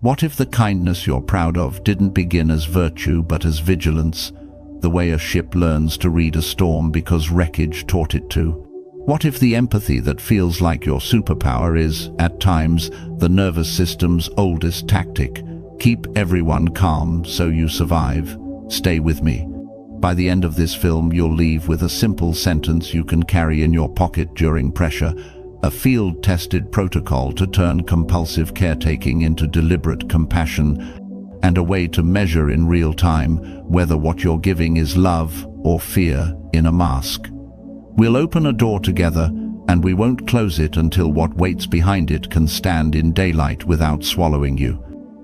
What if the kindness you're proud of didn't begin as virtue but as vigilance, the way a ship learns to read a storm because wreckage taught it to? What if the empathy that feels like your superpower is, at times, the nervous system's oldest tactic? Keep everyone calm so you survive. Stay with me. By the end of this film, you'll leave with a simple sentence you can carry in your pocket during pressure, a field-tested protocol to turn compulsive caretaking into deliberate compassion, and a way to measure in real time whether what you're giving is love or fear in a mask. We'll open a door together, and we won't close it until what waits behind it can stand in daylight without swallowing you.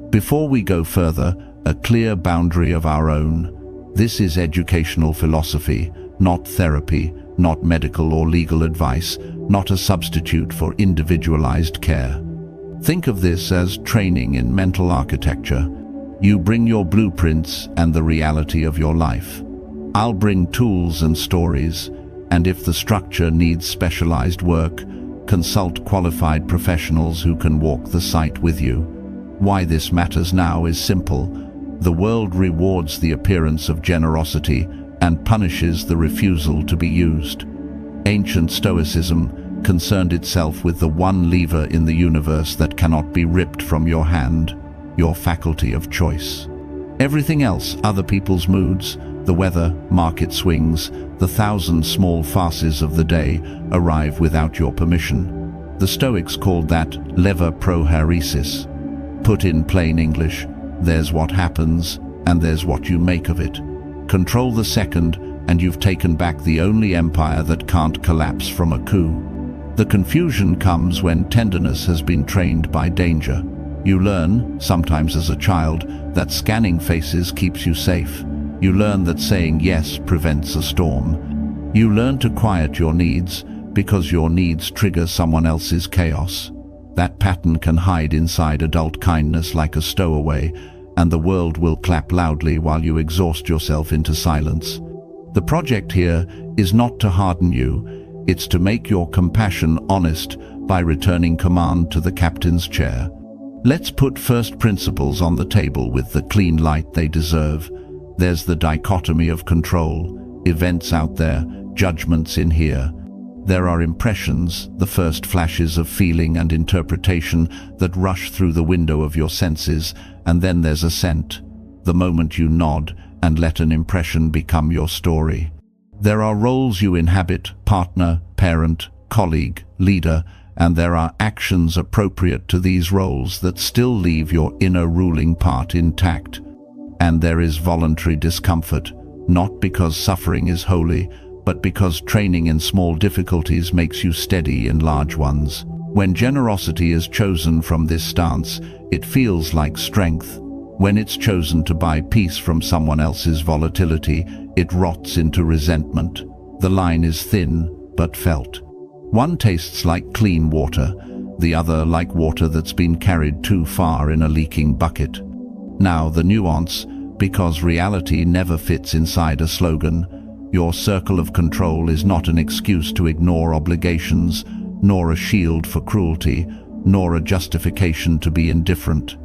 Before we go further, a clear boundary of our own. This is educational philosophy, not therapy, not medical or legal advice, not a substitute for individualized care. Think of this as training in mental architecture. You bring your blueprints and the reality of your life. I'll bring tools and stories, and if the structure needs specialized work, consult qualified professionals who can walk the site with you. Why this matters now is simple. The world rewards the appearance of generosity and punishes the refusal to be used. Ancient Stoicism concerned itself with the one lever in the universe that cannot be ripped from your hand, your faculty of choice. Everything else, other people's moods, the weather, market swings, the thousand small farces of the day, arrive without your permission. The Stoics called that lever prohairesis. Put in plain English, there's what happens, and there's what you make of it. Control the second, and you've taken back the only empire that can't collapse from a coup. The confusion comes when tenderness has been trained by danger. You learn, sometimes as a child, that scanning faces keeps you safe. You learn that saying yes prevents a storm. You learn to quiet your needs, because your needs trigger someone else's chaos. That pattern can hide inside adult kindness like a stowaway, and the world will clap loudly while you exhaust yourself into silence. The project here is not to harden you, it's to make your compassion honest by returning command to the captain's chair. Let's put first principles on the table with the clean light they deserve. There's the dichotomy of control, events out there, judgments in here. There are impressions, the first flashes of feeling and interpretation that rush through the window of your senses, and then there's a scent, the moment you nod and let an impression become your story. There are roles you inhabit, partner, parent, colleague, leader, and there are actions appropriate to these roles that still leave your inner ruling part intact. And there is voluntary discomfort, not because suffering is holy, but because training in small difficulties makes you steady in large ones. When generosity is chosen from this stance, it feels like strength. When it's chosen to buy peace from someone else's volatility, it rots into resentment. The line is thin, but felt. One tastes like clean water, the other like water that's been carried too far in a leaking bucket. Now the nuance, because reality never fits inside a slogan. Your circle of control is not an excuse to ignore obligations, nor a shield for cruelty, nor a justification to be indifferent.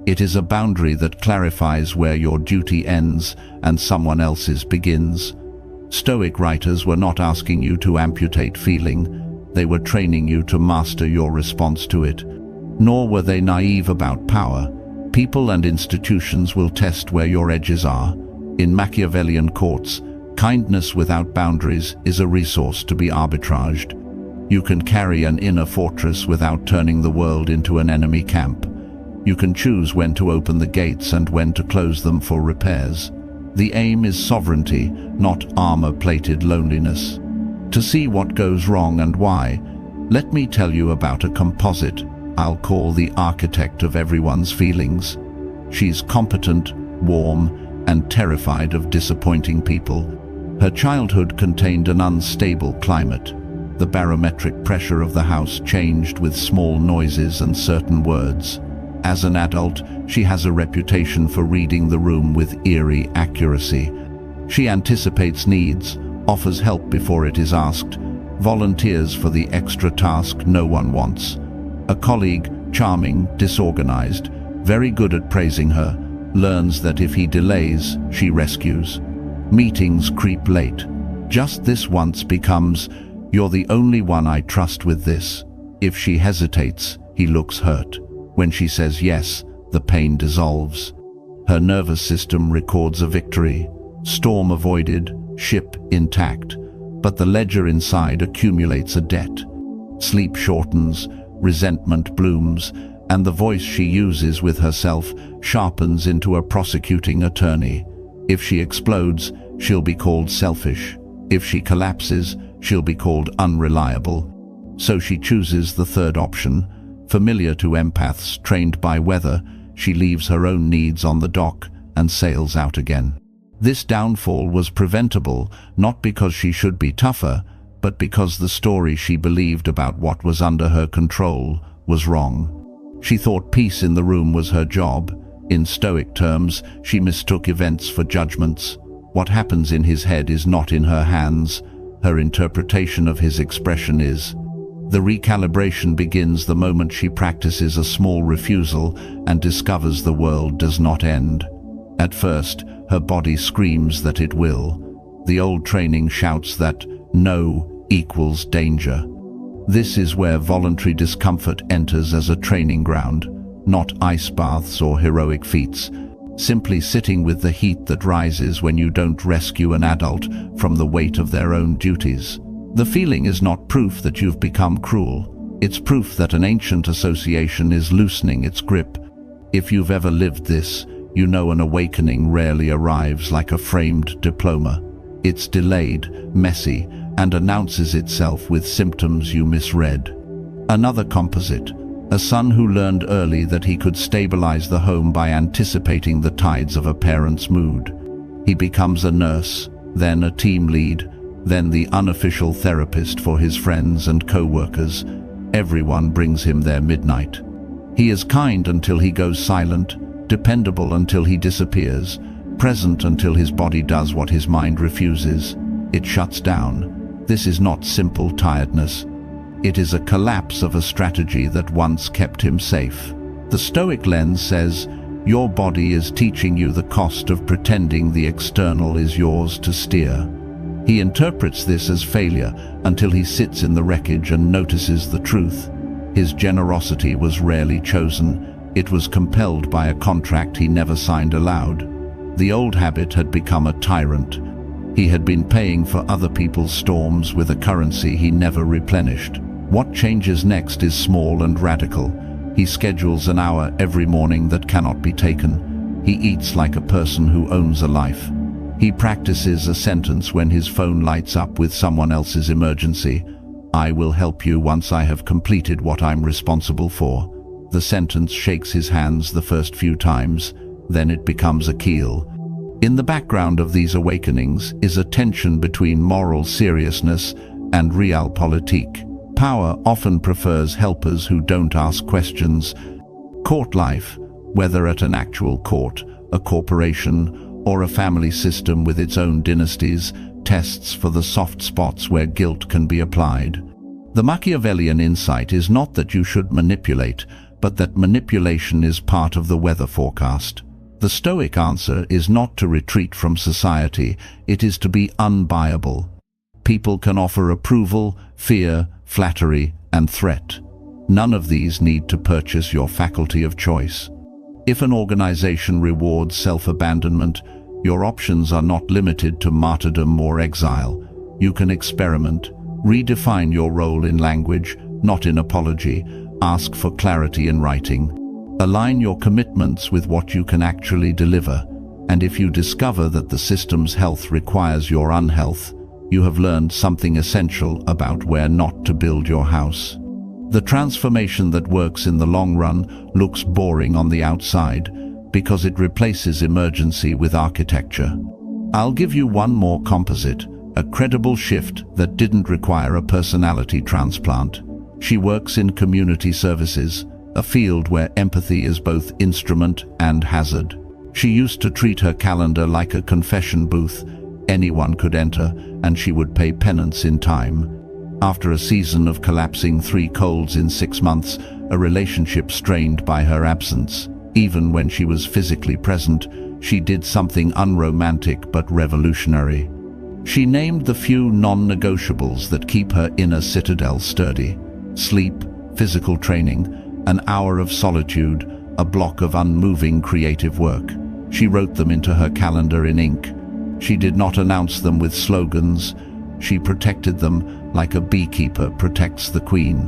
It is a boundary that clarifies where your duty ends and someone else's begins. Stoic writers were not asking you to amputate feeling, they were training you to master your response to it. Nor were they naive about power. People and institutions will test where your edges are. In Machiavellian courts, kindness without boundaries is a resource to be arbitraged. You can carry an inner fortress without turning the world into an enemy camp. You can choose when to open the gates and when to close them for repairs. The aim is sovereignty, not armor-plated loneliness. To see what goes wrong and why, let me tell you about a composite I'll call the architect of everyone's feelings. She's competent, warm, and terrified of disappointing people. Her childhood contained an unstable climate. The barometric pressure of the house changed with small noises and certain words. As an adult, she has a reputation for reading the room with eerie accuracy. She anticipates needs, offers help before it is asked, volunteers for the extra task no one wants. A colleague, charming, disorganized, very good at praising her, learns that if he delays, she rescues. Meetings creep late. Just this once becomes, "You're the only one I trust with this." If she hesitates, he looks hurt. When she says yes, the pain dissolves. Her nervous system records a victory. Storm avoided, ship intact. But the ledger inside accumulates a debt. Sleep shortens, resentment blooms, and the voice she uses with herself sharpens into a prosecuting attorney. If she explodes, she'll be called selfish. If she collapses, she'll be called unreliable. So she chooses the third option. Familiar to empaths trained by weather, she leaves her own needs on the dock and sails out again. This downfall was preventable, not because she should be tougher, but because the story she believed about what was under her control was wrong. She thought peace in the room was her job. In Stoic terms, she mistook events for judgments. What happens in his head is not in her hands. Her interpretation of his expression is. The recalibration begins the moment she practices a small refusal and discovers the world does not end. At first, her body screams that it will. The old training shouts that no equals danger. This is where voluntary discomfort enters as a training ground, not ice baths or heroic feats, simply sitting with the heat that rises when you don't rescue an adult from the weight of their own duties. The feeling is not proof that you've become cruel. It's proof that an ancient association is loosening its grip. If you've ever lived this, you know an awakening rarely arrives like a framed diploma. It's delayed, messy, and announces itself with symptoms you misread. Another composite, a son who learned early that he could stabilize the home by anticipating the tides of a parent's mood. He becomes a nurse, then a team lead, then the unofficial therapist for his friends and co-workers. Everyone brings him their midnight. He is kind until he goes silent, dependable until he disappears, present until his body does what his mind refuses. It shuts down. This is not simple tiredness. It is a collapse of a strategy that once kept him safe. The Stoic lens says, your body is teaching you the cost of pretending the external is yours to steer. He interprets this as failure until he sits in the wreckage and notices the truth. His generosity was rarely chosen. It was compelled by a contract he never signed aloud. The old habit had become a tyrant. He had been paying for other people's storms with a currency he never replenished. What changes next is small and radical. He schedules an hour every morning that cannot be taken. He eats like a person who owns a life. He practices a sentence when his phone lights up with someone else's emergency. I will help you once I have completed what I'm responsible for. The sentence shakes his hands the first few times, then it becomes a keel. In the background of these awakenings is a tension between moral seriousness and realpolitik. Power often prefers helpers who don't ask questions. Court life, whether at an actual court, a corporation, or a family system with its own dynasties, tests for the soft spots where guilt can be applied. The Machiavellian insight is not that you should manipulate, but that manipulation is part of the weather forecast. The Stoic answer is not to retreat from society, it is to be unbuyable. People can offer approval, fear, flattery, and threat. None of these need to purchase your faculty of choice. If an organization rewards self-abandonment, your options are not limited to martyrdom or exile. You can experiment, redefine your role in language, not in apology, ask for clarity in writing. Align your commitments with what you can actually deliver, and if you discover that the system's health requires your unhealth, you have learned something essential about where not to build your house. The transformation that works in the long run looks boring on the outside because it replaces emergency with architecture. I'll give you one more composite, a credible shift that didn't require a personality transplant. She works in community services, a field where empathy is both instrument and hazard. She used to treat her calendar like a confession booth. Anyone could enter, and she would pay penance in time. After a season of collapsing 3 colds in 6 months, a relationship strained by her absence, Even when she was physically present, she did something unromantic but revolutionary. She named the few non-negotiables that keep her inner citadel sturdy: sleep, physical training, an hour of solitude, a block of unmoving creative work. She wrote them into her calendar in ink. She did not announce them with slogans. She protected them like a beekeeper protects the queen.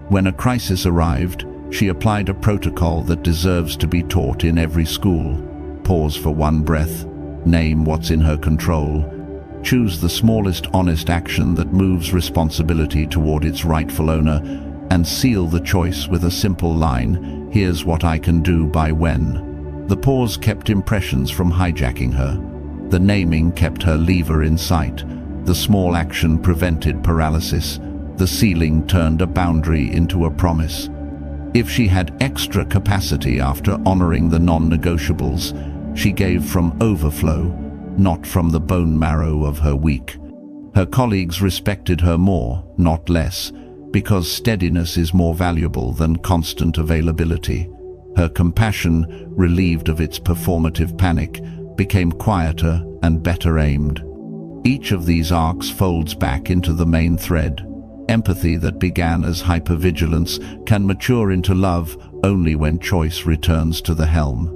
When a crisis arrived, she applied a protocol that deserves to be taught in every school. Pause for one breath. Name what's in her control. Choose the smallest honest action that moves responsibility toward its rightful owner, and seal the choice with a simple line: "Here's what I can do by when." The pause kept impressions from hijacking her. The naming kept her lever in sight. The small action prevented paralysis. The sealing turned a boundary into a promise. If she had extra capacity after honoring the non-negotiables, she gave from overflow, not from the bone marrow of her week. Her colleagues respected her more, not less, because steadiness is more valuable than constant availability. Her compassion, relieved of its performative panic, became quieter and better aimed. Each of these arcs folds back into the main thread. Empathy that began as hypervigilance can mature into love only when choice returns to the helm.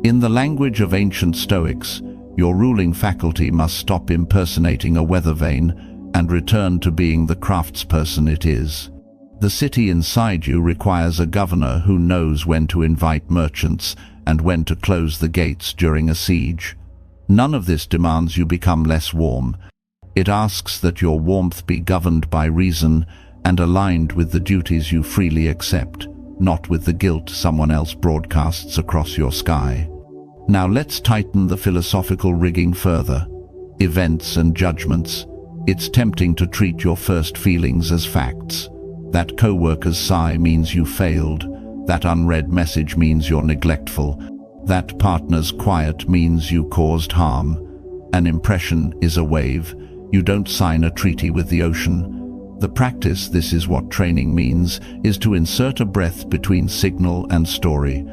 In the language of ancient Stoics, your ruling faculty must stop impersonating a weather vane and return to being the craftsperson it is. The city inside you requires a governor who knows when to invite merchants and when to close the gates during a siege. None of this demands you become less warm. It asks that your warmth be governed by reason and aligned with the duties you freely accept, not with the guilt someone else broadcasts across your sky. Now let's tighten the philosophical rigging further. Events and judgments. It's tempting to treat your first feelings as facts. That coworker's sigh means you failed. That unread message means you're neglectful. That partner's quiet means you caused harm. An impression is a wave. You don't sign a treaty with the ocean. The practice, this is what training means, is to insert a breath between signal and story.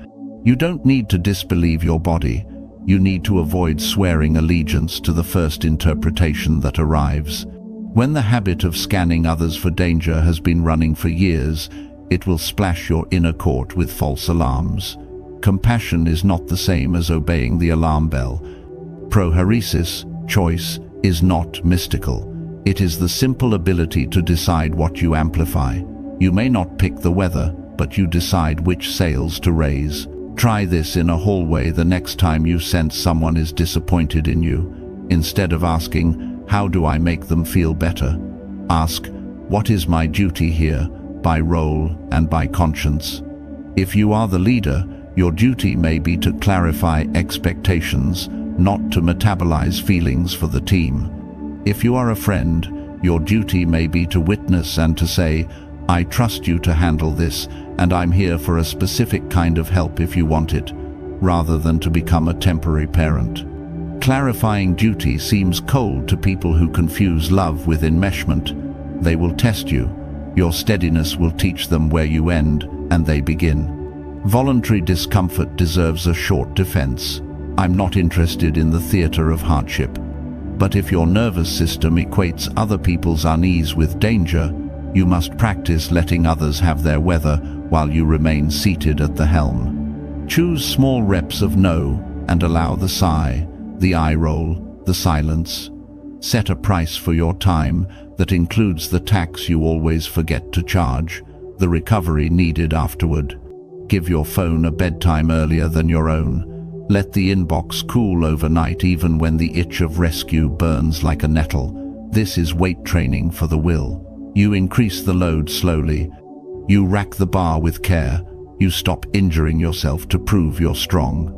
You don't need to disbelieve your body. You need to avoid swearing allegiance to the first interpretation that arrives. When the habit of scanning others for danger has been running for years, it will splash your inner court with false alarms. Compassion is not the same as obeying the alarm bell. Prohairesis, choice, is not mystical. It is the simple ability to decide what you amplify. You may not pick the weather, but you decide which sails to raise. Try this in a hallway the next time you sense someone is disappointed in you. Instead of asking, "How do I make them feel better?" ask, "What is my duty here?" by role and by conscience. If you are the leader, your duty may be to clarify expectations, not to metabolize feelings for the team. If you are a friend, your duty may be to witness and to say, "I trust you to handle this, and I'm here for a specific kind of help if you want it," rather than to become a temporary parent. Clarifying duty seems cold to people who confuse love with enmeshment. They will test you. Your steadiness will teach them where you end and they begin. Voluntary discomfort deserves a short defense. I'm not interested in the theater of hardship. But if your nervous system equates other people's unease with danger, you must practice letting others have their weather while you remain seated at the helm. Choose small reps of no and allow the sigh, the eye roll, the silence. Set a price for your time that includes the tax you always forget to charge, the recovery needed afterward. Give your phone a bedtime earlier than your own. Let the inbox cool overnight even when the itch of rescue burns like a nettle. This is weight training for the will. You increase the load slowly. You rack the bar with care. You stop injuring yourself to prove you're strong.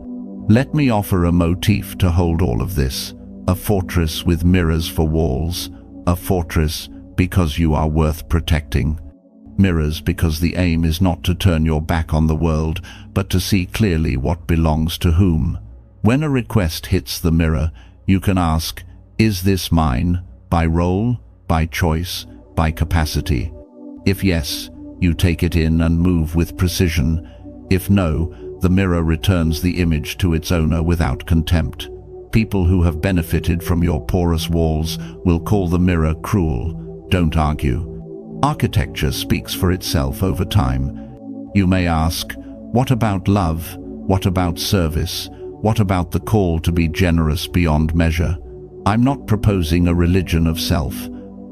Let me offer a motif to hold all of this. A fortress with mirrors for walls. A fortress because you are worth protecting. Mirrors because the aim is not to turn your back on the world, but to see clearly what belongs to whom. When a request hits the mirror, you can ask, "Is this mine?" By role, by choice, by capacity. If yes, you take it in and move with precision. If no, The mirror returns the image to its owner without contempt. People who have benefited from your porous walls will call the mirror cruel. Don't argue. Architecture speaks for itself over time. You may ask, what about love? What about service? What about the call to be generous beyond measure? I'm not proposing a religion of self.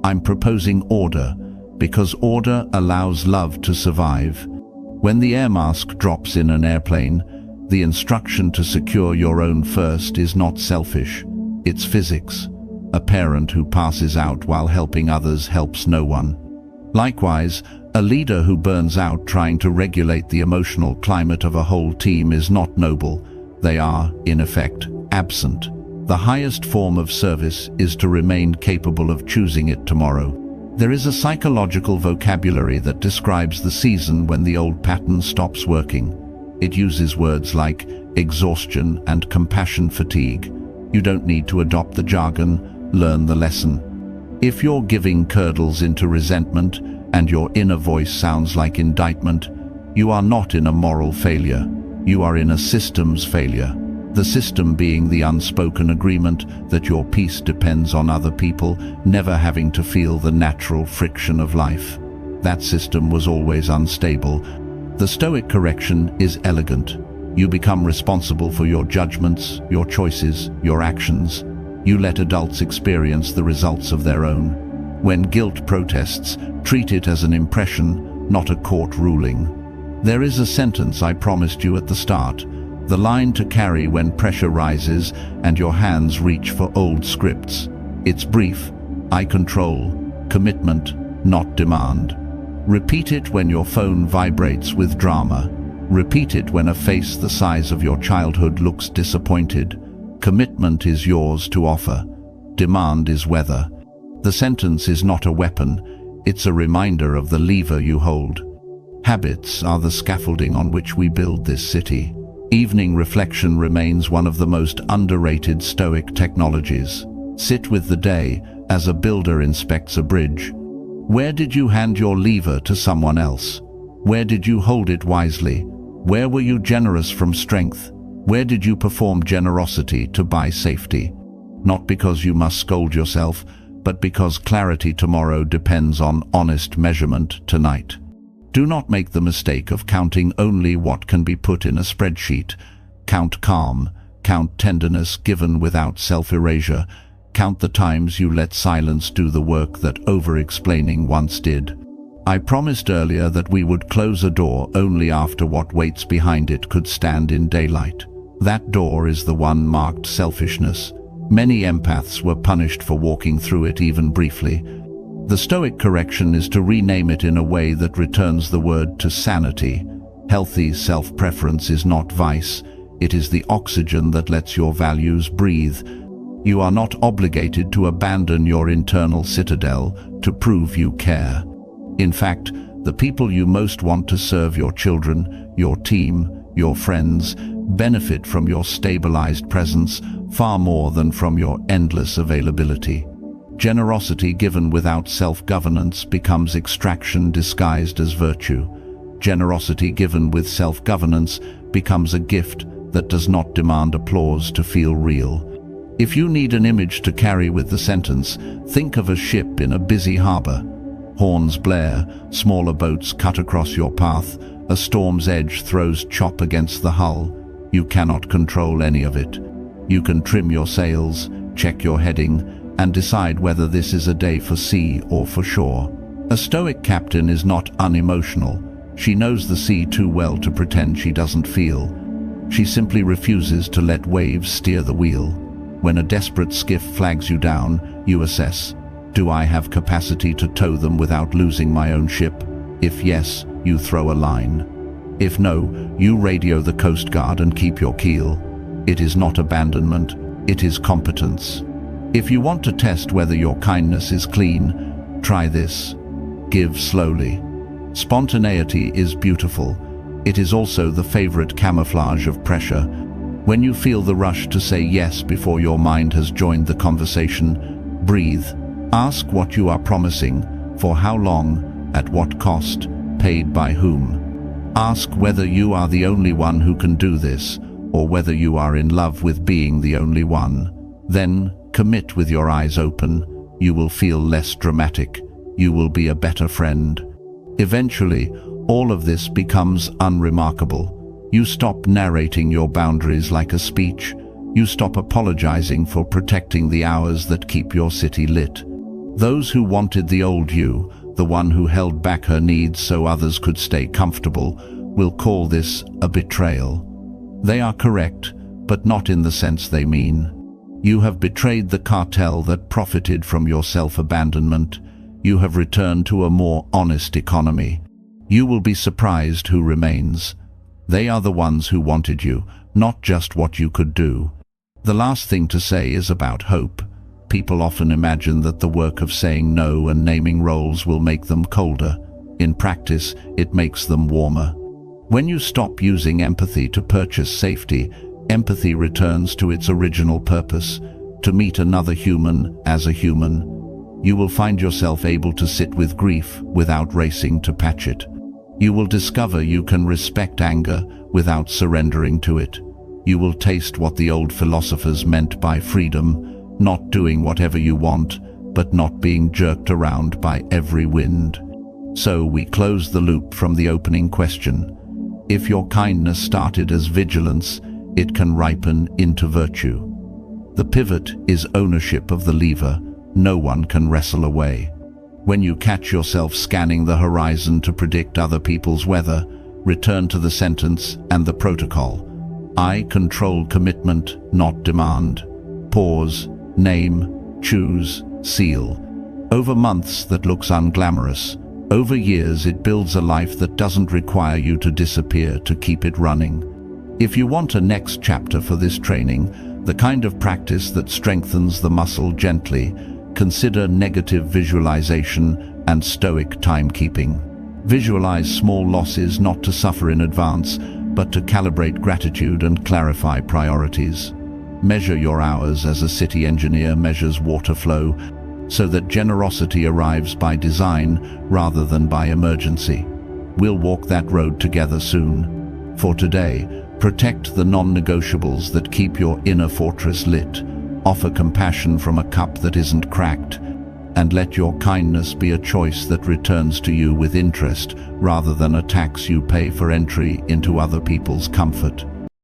I'm proposing order, because order allows love to survive. When the air mask drops in an airplane, the instruction to secure your own first is not selfish. It's physics. A parent who passes out while helping others helps no one. Likewise, a leader who burns out trying to regulate the emotional climate of a whole team is not noble. They are, in effect, absent. The highest form of service is to remain capable of choosing it tomorrow. There is a psychological vocabulary that describes the season when the old pattern stops working. It uses words like exhaustion and compassion fatigue. You don't need to adopt the jargon, learn the lesson. If your giving curdles into resentment and your inner voice sounds like indictment, you are not in a moral failure. You are in a systems failure. The system being the unspoken agreement that your peace depends on other people never having to feel the natural friction of life. That system was always unstable. The Stoic correction is elegant. You become responsible for your judgments, your choices, your actions. You let adults experience the results of their own. When guilt protests, treat it as an impression, not a court ruling. There is a sentence I promised you at the start. The line to carry when pressure rises and your hands reach for old scripts. It's brief. I control. Commitment, not demand. Repeat it when your phone vibrates with drama. Repeat it when a face the size of your childhood looks disappointed. Commitment is yours to offer. Demand is weather. The sentence is not a weapon. It's a reminder of the lever you hold. Habits are the scaffolding on which we build this city. Evening reflection remains one of the most underrated Stoic technologies. Sit with the day as a builder inspects a bridge. Where did you hand your lever to someone else? Where did you hold it wisely? Where were you generous from strength? Where did you perform generosity to buy safety? Not because you must scold yourself, but because clarity tomorrow depends on honest measurement tonight. Do not make the mistake of counting only what can be put in a spreadsheet. Count calm, count tenderness given without self-erasure, count the times you let silence do the work that over-explaining once did. I promised earlier that we would close a door only after what waits behind it could stand in daylight. That door is the one marked selfishness. Many empaths were punished for walking through it even briefly. The Stoic correction is to rename it in a way that returns the word to sanity. Healthy self-preference is not vice. It is the oxygen that lets your values breathe. You are not obligated to abandon your internal citadel to prove you care. In fact, the people you most want to serve, your children, your team, your friends, benefit from your stabilized presence far more than from your endless availability. Generosity given without self-governance becomes extraction disguised as virtue. Generosity given with self-governance becomes a gift that does not demand applause to feel real. If you need an image to carry with the sentence, think of a ship in a busy harbor. Horns blare, smaller boats cut across your path, a storm's edge throws chop against the hull. You cannot control any of it. You can trim your sails, check your heading, and decide whether this is a day for sea or for shore. A Stoic captain is not unemotional. She knows the sea too well to pretend she doesn't feel. She simply refuses to let waves steer the wheel. When a desperate skiff flags you down, you assess, do I have capacity to tow them without losing my own ship? If yes, you throw a line. If no, you radio the Coast Guard and keep your keel. It is not abandonment, it is competence. If you want to test whether your kindness is clean, try this. Give slowly. Spontaneity is beautiful. It is also the favorite camouflage of pressure. When you feel the rush to say yes before your mind has joined the conversation, breathe. Ask what you are promising, for how long, at what cost, paid by whom. Ask whether you are the only one who can do this, or whether you are in love with being the only one. Then, commit with your eyes open. You will feel less dramatic. You will be a better friend. Eventually, all of this becomes unremarkable. You stop narrating your boundaries like a speech. You stop apologizing for protecting the hours that keep your city lit. Those who wanted the old you, the one who held back her needs so others could stay comfortable, will call this a betrayal. They are correct, but not in the sense they mean. You have betrayed the cartel that profited from your self-abandonment. You have returned to a more honest economy. You will be surprised who remains. They are the ones who wanted you, not just what you could do. The last thing to say is about hope. People often imagine that the work of saying no and naming roles will make them colder. In practice, it makes them warmer. When you stop using empathy to purchase safety, empathy returns to its original purpose, to meet another human as a human. You will find yourself able to sit with grief without racing to patch it. You will discover you can respect anger without surrendering to it. You will taste what the old philosophers meant by freedom, not doing whatever you want, but not being jerked around by every wind. So we close the loop from the opening question. If your kindness started as vigilance, it can ripen into virtue. The pivot is ownership of the lever no one can wrestle away. When you catch yourself scanning the horizon to predict other people's weather, return to the sentence and the protocol. I control commitment, not demand. Pause, name, choose, seal. Over months that looks unglamorous. Over years it builds a life that doesn't require you to disappear to keep it running. If you want a next chapter for this training, the kind of practice that strengthens the muscle gently, consider negative visualization and Stoic timekeeping. Visualize small losses not to suffer in advance, but to calibrate gratitude and clarify priorities. Measure your hours as a city engineer measures water flow, so that generosity arrives by design rather than by emergency. We'll walk that road together soon. For today, protect the non-negotiables that keep your inner fortress lit. Offer compassion from a cup that isn't cracked, and let your kindness be a choice that returns to you with interest rather than a tax you pay for entry into other people's comfort.